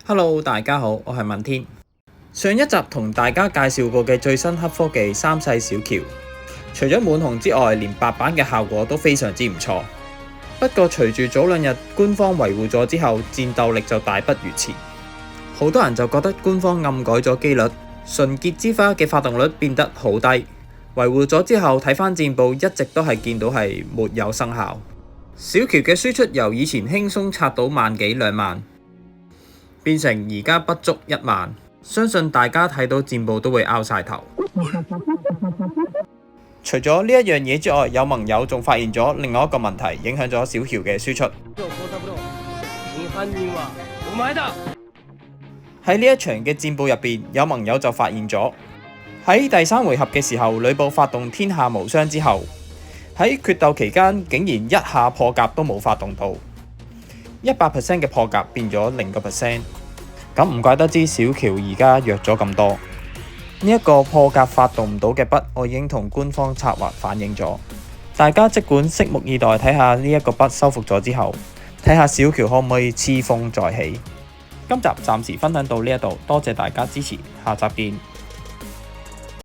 Hello，大家好，我係問天。上一集同大家介紹過嘅最新黑科技三世小喬，除咗滿紅之外，連白板嘅效果都非常之唔錯。不過隨住早兩日官方維護咗之後，戰鬥力就大不如前。好多人就覺得官方暗改咗機率，純潔之花嘅發動率變得好低。維護咗之後睇返戰報，一直都係見到係沒有生效。小喬嘅輸出由以前輕鬆刷到萬幾2萬，變成而家不足1萬。相信大家睇到戰報都會拗晒頭。除咗呢一樣嘢之外，有盟友仲發現咗另外一個問題，影響咗小喬嘅輸出。喺呢一場嘅戰報入邊，有盟友就發現咗喺第3回合嘅時候，呂布發動天下無雙之後，喺決鬥期間竟然一下破甲都冇發動到，100% 嘅破甲變咗0%。咁唔怪得知小喬而家弱咗咁多。呢一個破甲發動唔到嘅筆，我已經同官方策劃反映咗。大家即管拭目以待，睇下呢一個筆修復咗之後，睇下小喬可唔可以黐風再起。今集暫時分享到呢一度，多謝大家支持，下集見。